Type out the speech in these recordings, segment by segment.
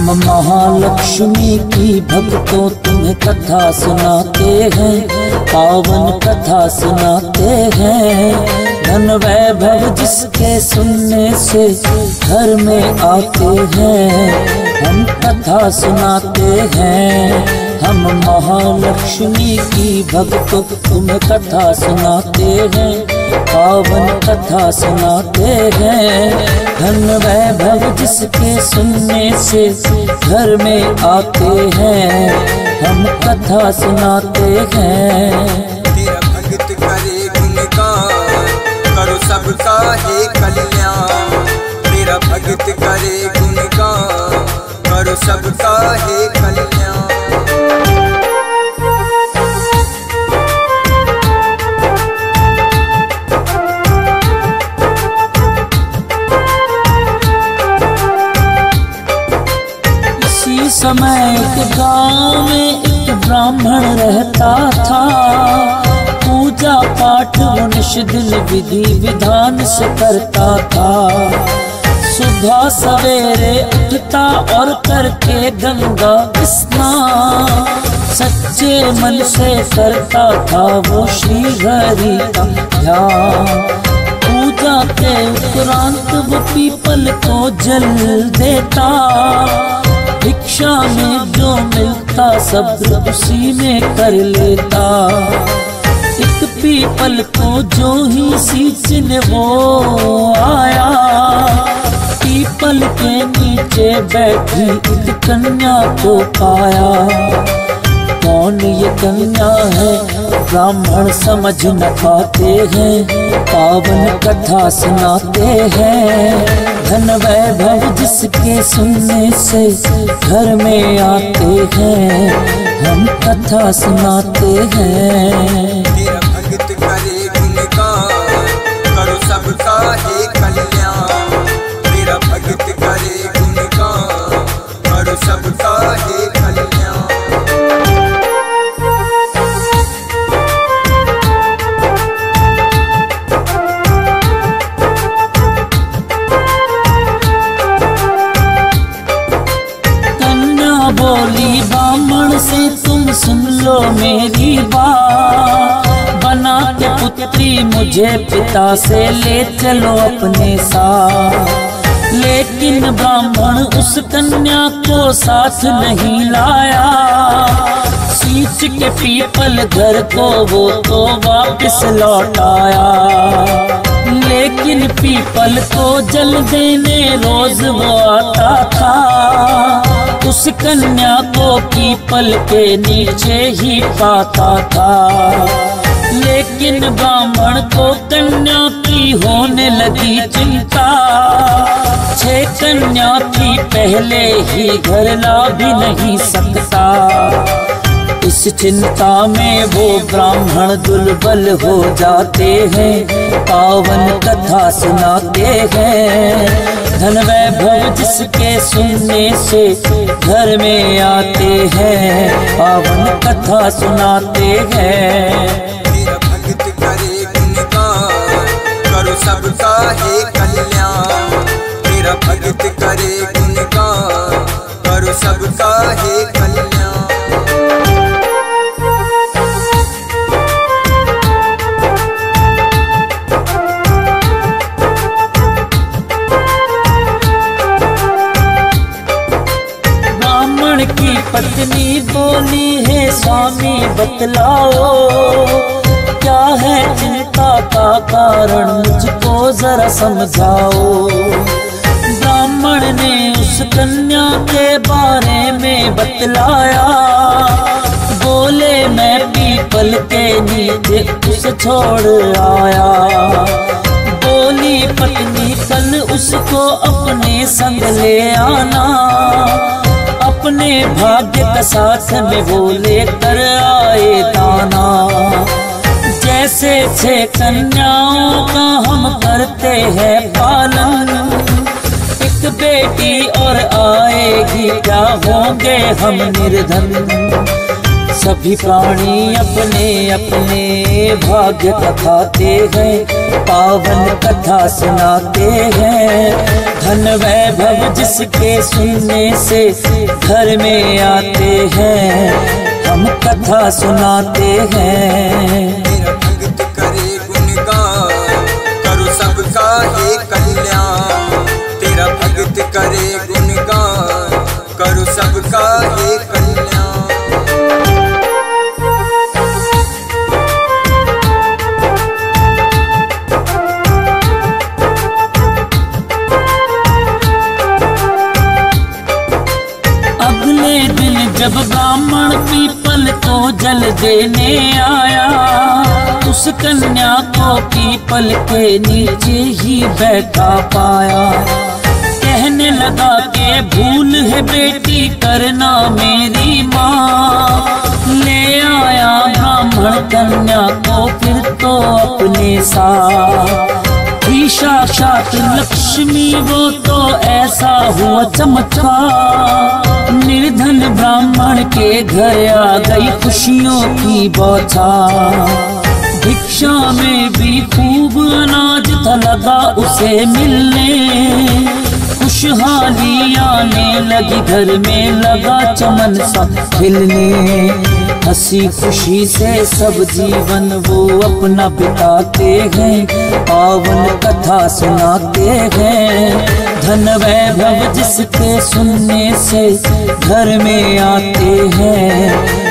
महालक्ष्मी की भक्तों तुम्हें कथा सुनाते हैं, पावन कथा सुनाते हैं। धन वैभव जिसके सुनने से घर में आते हैं, हम कथा सुनाते हैं। हम महालक्ष्मी की भक्तों तुम्हें कथा सुनाते हैं, पावन कथा सुनाते हैं। धन वैभव जिसके सुनने से घर में आते हैं, हम कथा सुनाते हैं। तेरा भगत करे गुणगान, करो सबका है कल्याण। तेरा भगत करे गुणगान, करो सबका है कल्याण। समय एक गाँव में एक ब्राह्मण रहता था। पूजा पाठ वो निष्दिन विधि विधान से करता था। सुबह सवेरे उठता और करके गंगा स्नान सच्चे मन से करता था वो श्री हरि का ध्यान। पूजा के उपरांत वो पीपल को जल देता, भिक्षा में जो मिलता सब उसी में कर लेता। एक पीपल को जो ही सींचने वो आया, पीपल के नीचे बैठी एक कन्या को पाया। कौन ये कन्या है ब्राह्मण समझ न पाते हैं, पावन कथा सुनाते हैं। धन वैभव जिसके सुनने से घर में आते हैं, हम कथा सुनाते हैं। तेरा भगत करे गुणगान, करो सबका है कल्याण। तेरा भगत करे गुणगान, करो सबका है कल्याण। बोली ब्राह्मण से तुम सुन लो मेरी बात, बना के पुत्री मुझे पिता से ले चलो अपने साथ। लेकिन ब्राह्मण उस कन्या को साथ नहीं लाया, सींच के पीपल घर को वो तो वापस लौट आया। लेकिन पीपल को जल देने रोज वो आता था, उस कन्या को पीपल के नीचे ही पाता था। लेकिन ब्राह्मण को कन्या की होने लगी चिंता, 6 कन्या थी पहले ही घर ला भी नहीं सकता। इस चिंता में वो ब्राह्मण दुर्बल हो जाते हैं, पावन कथा सुनाते हैं। धन वैभव जिसके सुनने से घर में आते हैं, पावन कथा सुनाते हैं। तेरा भगत करे गुणगान, करो सबका है कल्याण। तेरा भगत करे गुणगान, करो सबका है कल्याण। की पत्नी बोली है स्वामी बतलाओ, क्या है चिंता का कारण मुझको जरा समझाओ। ब्राह्मण ने उस कन्या के बारे में बतलाया, बोले मैं पीपल के नीचे उसे छोड़ आया। बोली पत्नी कल उसको अपने संग ले आना, अपने भाग्य का साथ में वो लेकर आए दाना। जैसे 6 कन्याओं का हम करते हैं पालन, एक बेटी और आएगी क्या होंगे हम निर्धन। सभी प्राणी अपने अपने भाग्य कथाते हैं, पावन कथा सुनाते हैं। धन वैभव जिसके सुनने से घर में आते हैं, हम कथा सुनाते हैं। तेरा भगत करे गुणगान, करो सबका हे कल्याण। तेरा भगत करे गुणगान, करो सबका हे कल्याण। अगले दिन जब ब्राह्मण पीपल को जल देने आया, उस कन्या को पीपल के नीचे ही बैठा पाया। कहने लगा के भूल है बेटी करना मेरी माँ। ले आया ब्राह्मण कन्या को फिर तो अपने साथ। साक्षात लक्ष्मी वो तो ऐसा हुआ चमत्कार। निर्धन ब्राह्मण के घर आ गई खुशियों की बौछार। भिक्षा में भी खूब अनाज था लगा उसे मिलने। खुशहाली आने लगी घर में लगा चमन सा खिलने। हंसी खुशी से सब जीवन वो अपना बिताते हैं, पावन कथा सुनाते हैं। धन वैभव जिसके सुनने से घर में आते हैं,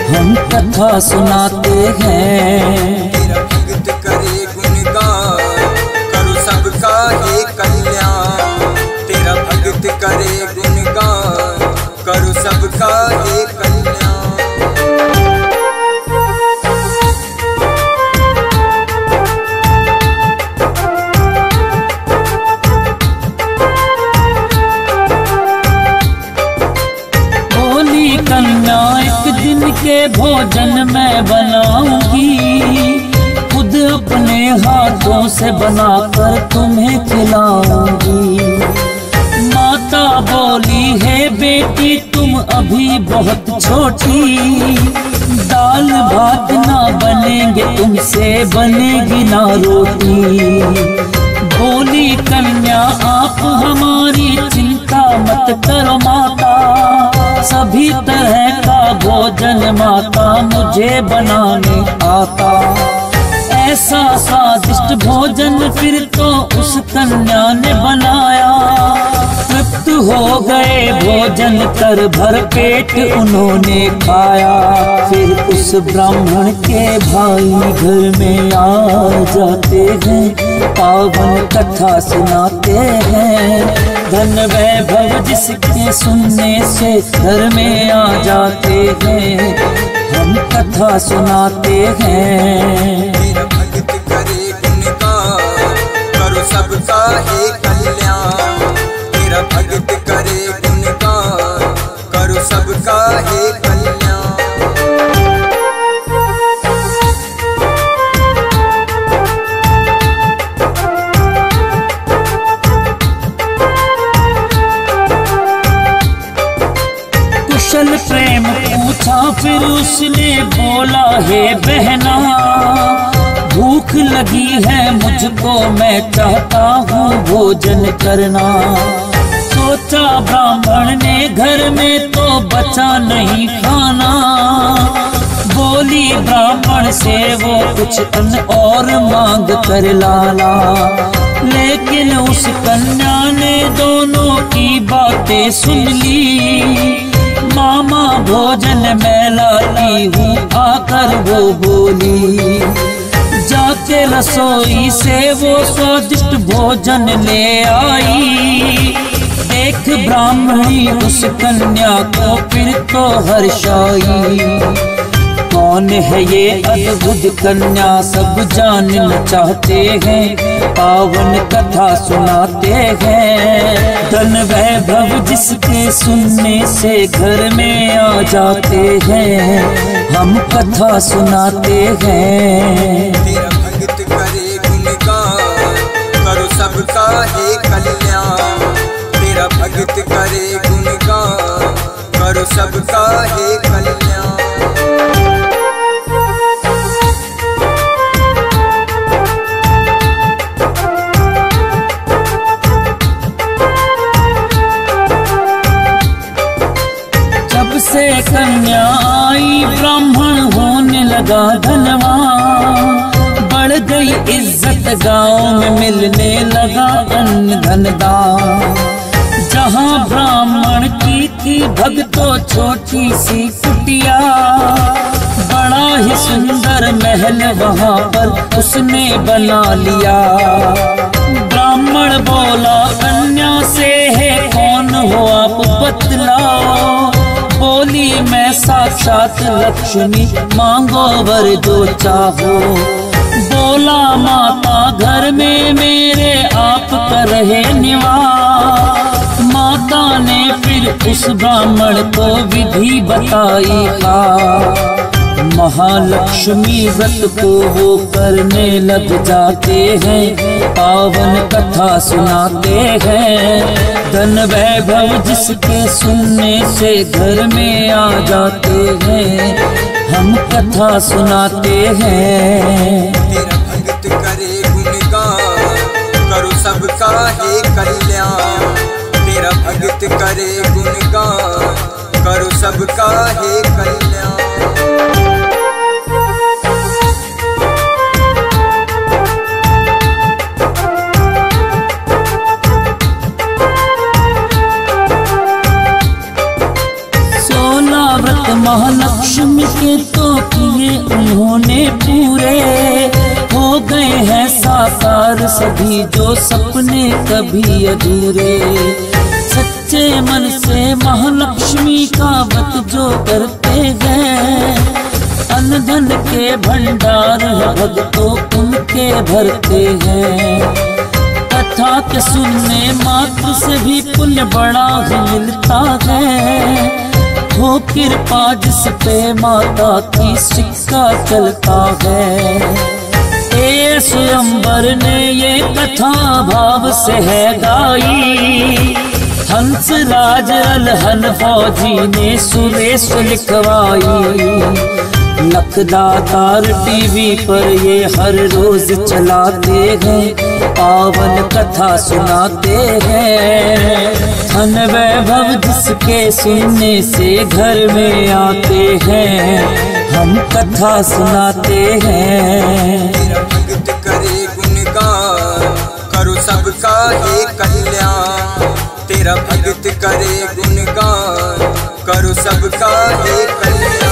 हम कथा सुनाते हैं। तेरा भगत करे गुणगान, करो सबका हे कल्याण। तेरा भगत करे गुणगान, करो सबका हे कल्याण। कन्या एक दिन के भोजन मैं बनाऊंगी, खुद अपने हाथों से बनाकर तुम्हें खिलाऊंगी। माता बोली है बेटी तुम अभी बहुत छोटी, दाल भात ना बनेंगे तुमसे बनेगी ना रोटी। बोली कन्या आप हमारी चिंता मत करो माता, सभी तरह का भोजन माता मुझे बनाने आता। ऐसा स्वादिष्ट भोजन फिर तो उस कन्या ने बनाया। तृप्त हो गए भोजन कर भर पेट उन्होंने खाया। फिर उस ब्राह्मण के भाई घर में आ जाते हैं, पावन कथा सुनाते हैं। धन वैभव जिसके सुनने से घर में आ जाते हैं, हम कथा सुनाते हैं। तेरा भगत करे गुणगान, करो सबका हे कल्याण। तेरा भगत करे गुणगान, करो सबका हे कल्याण। कुशल प्रेम पूछा फिर उसने बोला हे बहना, भूख लगी है मुझको मैं चाहता हूँ भोजन करना। सोचा ब्राह्मण ने घर में तो बचा नहीं खाना। बोली ब्राह्मण से वो कुछ अन्न और मांग कर लाला। लेकिन उस कन्या ने दोनों की बातें सुन ली। मामा भोजन मैं लाती हूँ आकर वो बोली। जाके रसोई से वो स्वादिष्ट भोजन ले आई। देख ब्राह्मणी उस कन्या को फिर तो हर्षाई। कौन है ये अद्भुत कन्या सब जानना चाहते हैं, पावन कथा सुनाते हैं। धन वैभव जिसके सुनने से घर में आ जाते हैं, हम कथा सुनाते हैं। तेरा भगत करे गुणगान, करो सबका हे कल्याण। तेरा भगत करे गुणगान, करो सबका हे कल्याण। से कन्या आई, ब्राह्मण होने लगा धनवान। बढ़ गई इज्जत गांव में, मिलने लगा अन्न धन दान। जहां ब्राह्मण की थी भक्तों छोटी सी कुटिया, बड़ा ही सुंदर महल वहां पर उसने बना लिया। ब्राह्मण बोला कन्या से है कौन हो आप बतलाओ। बोली मैं साक्षात लक्ष्मी, मांगो वर जो चाहो। बोला माता घर में मेरे आप कर रहे निवास। माता ने फिर उस ब्राह्मण को विधि बताई का। महालक्ष्मी व्रत को वो करने लग जाते हैं, पावन कथा सुनाते हैं। धन वैभव जिसके सुनने से घर में आ जाते हैं, हम कथा सुनाते हैं। तेरा भगत करे गुणगान, करो सबका है कल्याण। तेरा भगत करे गुणगान, करो सबका है कल्याण। महालक्ष्मी के तो किए उन्होंने पूरे, हो गए हैं साकार सभी जो सपने कभी अधूरे। सच्चे मन से महालक्ष्मी का व्रत जो करते हैं, अन्न धन के भंडार भक्तों उनके भरते हैं। कथा के सुनने मात्र से भी पुण्य बड़ा ही मिलता है। हो कृपा जिस पे माता की सिक्का चलता है। ए स्वयंवर ने ये कथा भाव से है गाई, हंस राज अलहन फौजी ने सुरेश लिखवाई। लखदातार टीवी पर ये हर रोज चलाते हैं, पावन कथा सुनाते हैं। धन वैभव जिसके सुनने से घर में आते हैं, हम कथा सुनाते हैं। तेरा भगत करे गुणगान, करो सबका है कल्याण। तेरा भगत करे गुणगान, करो सबका है कल्याण।